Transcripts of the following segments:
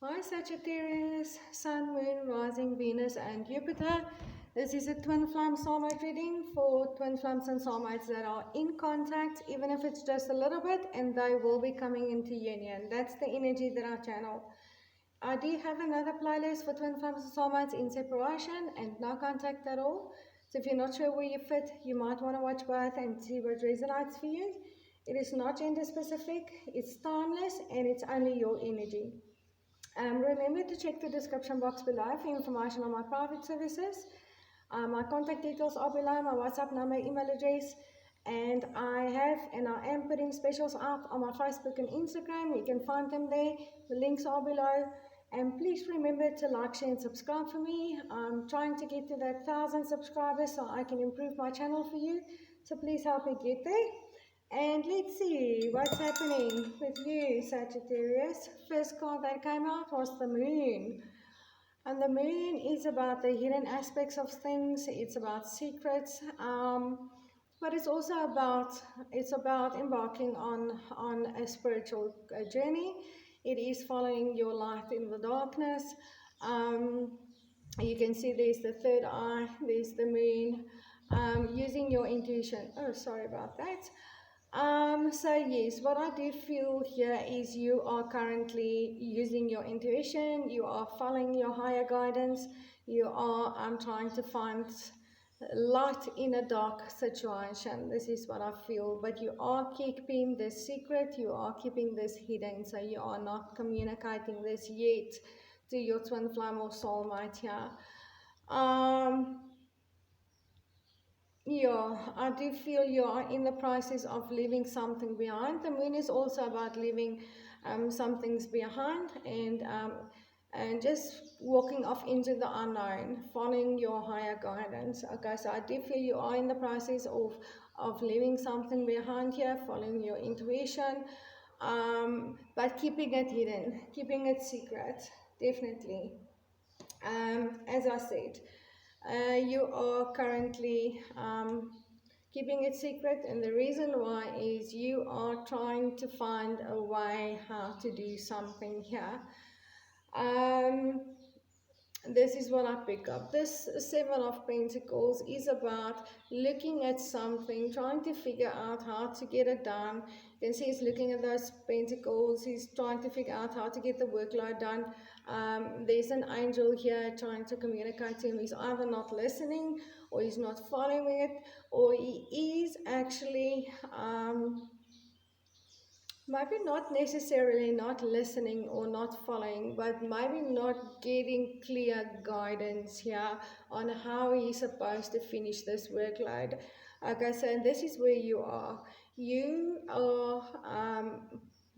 Hi Sagittarius, Sun, Moon, Rising, Venus and Jupiter. This is a twin flame soulmate reading for twin flames and soulmates that are in contact, even if it's just a little bit, and they will be coming into union. That's the energy that I channel. I do have another playlist for twin flames and soulmates in separation and no contact at all. So if you're not sure where you fit, you might want to watch both and see what resonates for you. It is not gender specific, it's timeless, and it's only your energy. Remember to check the description box below for information on my private services. My contact details are below, my WhatsApp number, email address, and I am putting specials up on my Facebook and Instagram. You can find them there. The links are below. And please remember to like, share, and subscribe for me. I'm trying to get to that 1,000 subscribers so I can improve my channel for you. So please help me get there. And let's see what's happening with you, Sagittarius. First card that came out was the Moon. And the Moon is about the hidden aspects of things. It's about secrets. But it's also about embarking on a spiritual journey. It is following your light in the darkness. You can see there's the third eye, there's the Moon. Using your intuition. Oh, sorry about that. So yes, what I do feel here is you are currently using your intuition, you are following your higher guidance, you are trying to find light in a dark situation. This is what I feel, but you are keeping this secret, you are keeping this hidden, so you are not communicating this yet to your twin flame or soulmate here. Yeah, I do feel you are in the process of leaving something behind. The Moon is also about leaving some things behind and just walking off into the unknown, following your higher guidance. Okay, so I do feel you are in the process of leaving something behind here, following your intuition, but keeping it hidden, keeping it secret, definitely. As I said. You are currently keeping it secret, and the reason why is you are trying to find a way how to do something here. This is what I pick up. This Seven of Pentacles is about looking at something, trying to figure out how to get it done. You can see he's looking at those pentacles. He's trying to figure out how to get the workload done. There's an angel here trying to communicate to him. He's either not listening, or he's not following it, or he is actually maybe not necessarily not listening or not following, but maybe not getting clear guidance here on how he's supposed to finish this workload. Okay, so this is where you are. You are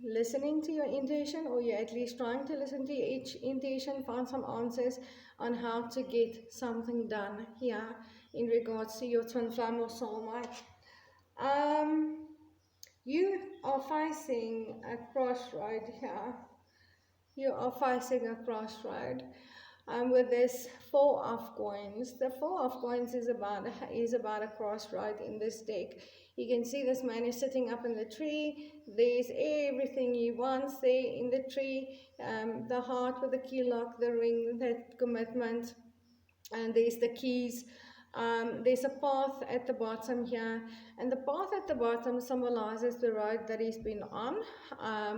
listening to your intuition, or you're at least trying to listen to your intuition, find some answers on how to get something done here in regards to your twin flame or soulmate. You are facing a crossroad here. You are facing a crossroad. With this Four of Coins. The Four of Coins is about a crossroad in this deck. You can see this man is sitting up in the tree. There's everything he wants there in the tree. The heart with the key lock, the ring, that commitment, and there's the keys. There's a path at the bottom here, and the path at the bottom symbolizes the road that he's been on,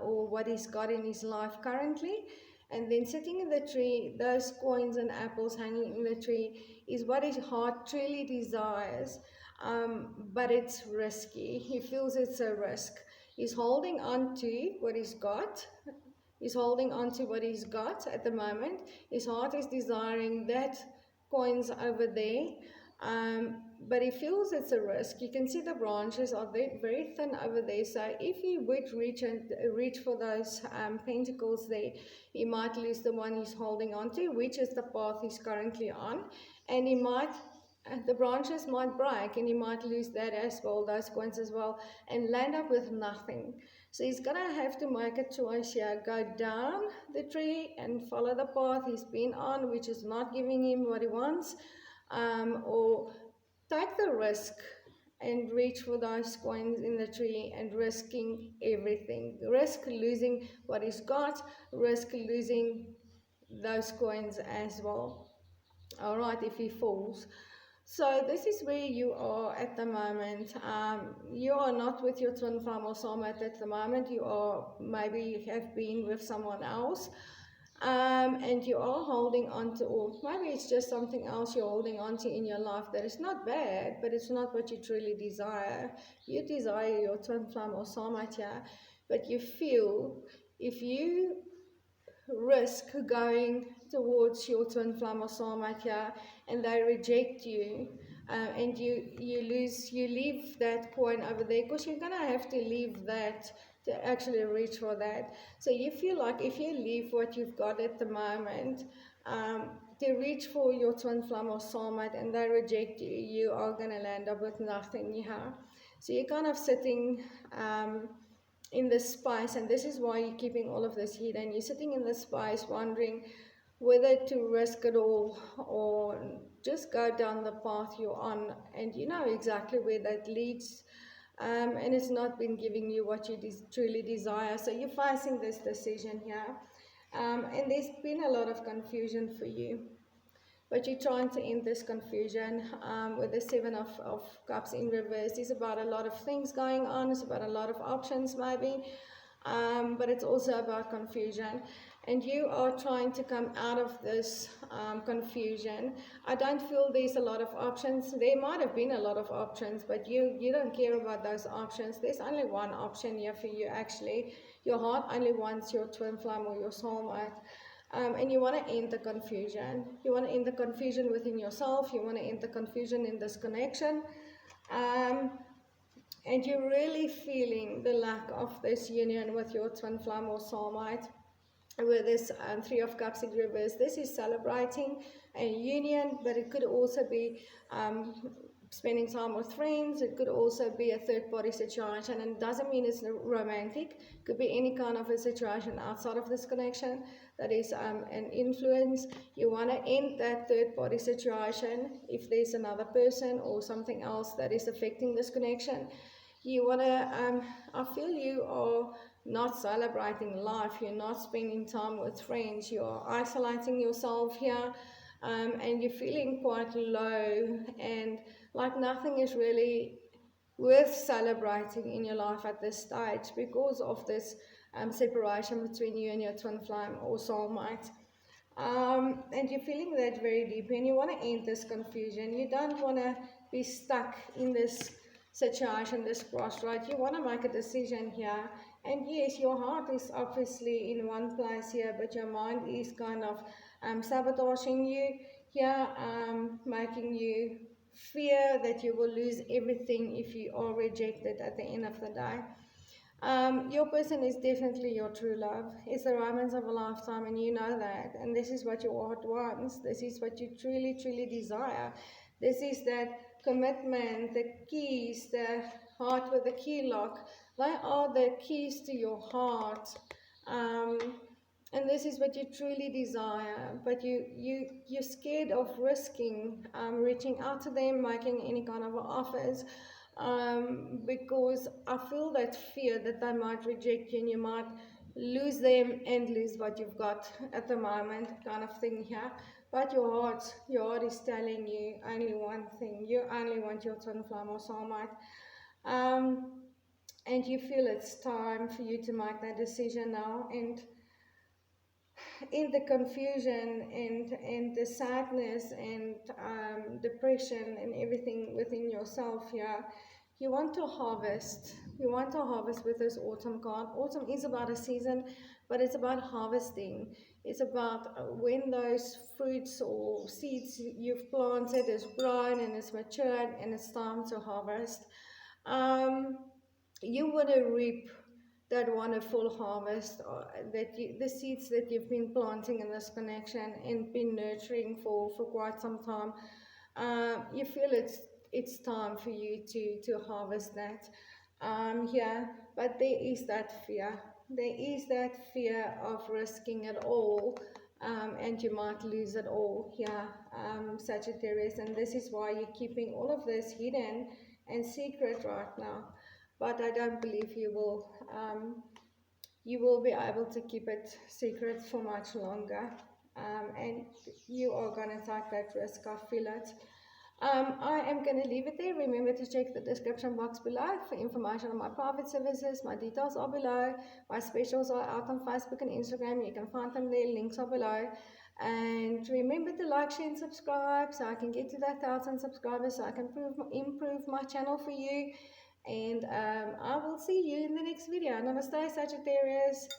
or what he's got in his life currently. And then sitting in the tree, those coins and apples hanging in the tree is what his heart truly desires, but it's risky. He feels it's a risk. He's holding on to what he's got. He's holding on to what he's got at the moment. His heart is desiring that coins over there, but he feels it's a risk. You can see the branches are very, very thin over there, so if he would reach for those pentacles there, he might lose the one he's holding on to, which is the path he's currently on, and the branches might break and he might lose that as well, those coins as well, and land up with nothing. So he's going to have to make a choice here, go down the tree and follow the path he's been on, which is not giving him what he wants, or take the risk and reach for those coins in the tree and risking everything. Risk losing what he's got, risk losing those coins as well. All right, if he falls. So this is where you are at the moment. You are not with your twin flame or soulmate at the moment. You are, maybe you have been with someone else. And you are holding on to, or maybe it's just something else you're holding on to in your life that is not bad, but it's not what you truly desire. You desire your twin flame or soulmate, yeah, but you feel if you risk going towards your twin flame or soulmate, yeah, and they reject you, and you leave that coin over there, because you're gonna have to leave that to actually reach for that. So you feel like if you leave what you've got at the moment, to reach for your twin flame or soulmate, and they reject you, you are gonna land up with nothing, yeah. So you're kind of sitting in this space, and this is why you're keeping all of this hidden. You're sitting in this space wondering whether to risk it all or just go down the path you're on, and you know exactly where that leads, and it's not been giving you what you truly desire. So you're facing this decision here, and there's been a lot of confusion for you, but you're trying to end this confusion with the Seven of Cups in reverse. It's about a lot of things going on. It's about a lot of options maybe, but it's also about confusion. And you are trying to come out of this confusion. I don't feel there's a lot of options. There might have been a lot of options, but you don't care about those options. There's only one option here for you actually. Your heart only wants your twin flame or your soulmate. And you want to end the confusion. You want to end the confusion within yourself. You want to end the confusion in this connection. And you're really feeling the lack of this union with your twin flame or soulmate. With this Three of Cups in reverse, this is celebrating a union, but it could also be spending time with friends. It could also be a third party situation, and it doesn't mean it's romantic. It could be any kind of a situation outside of this connection that is an influence. You want to end that third party situation if there's another person or something else that is affecting this connection. You want to, I feel you are not celebrating life. You're not spending time with friends. You're isolating yourself here, and you're feeling quite low, and like nothing is really worth celebrating in your life at this stage because of this separation between you and your twin flame or soulmate. And you're feeling that very deeply, and you want to end this confusion. You don't want to be stuck in this situation, this crossroad. You want to make a decision here. And yes, your heart is obviously in one place here, but your mind is kind of sabotaging you here, making you fear that you will lose everything if you are rejected at the end of the day. Your person is definitely your true love. It's the romance of a lifetime, and you know that. And this is what your heart wants. This is what you truly, truly desire. This is that commitment, the keys, the heart with the key lock. They are the keys to your heart. And this is what you truly desire, but you're scared of risking reaching out to them, making any kind of offers, because I feel that fear that they might reject you and you might lose them and lose what you've got at the moment, kind of thing here. But your heart is telling you only one thing. You only want your twin flame or soulmate. And you feel it's time for you to make that decision now, and in the confusion and the sadness and depression and everything within yourself, yeah, you want to harvest. You want to harvest with this autumn card. Autumn is about a season, but it's about harvesting. It's about when those fruits or seeds you've planted is grown and it's matured and it's time to harvest. You want to reap that wonderful harvest, the seeds that you've been planting in this connection and been nurturing for quite some time. You feel it's time for you to harvest that. Yeah, but there is that fear. There is that fear of risking it all, and you might lose it all here, Sagittarius. And this is why you're keeping all of this hidden and secret right now, but I don't believe you will be able to keep it secret for much longer, and you are going to take that risk. I feel it. I am going to leave it there. Remember to check the description box below for information on my private services. My details are below. My specials are out on Facebook and Instagram. You can find them there. Links are below. And remember to like, share, and subscribe so I can get to that 1,000 subscribers, so I can improve my channel for you. And I will see you in the next video. Namaste, Sagittarius.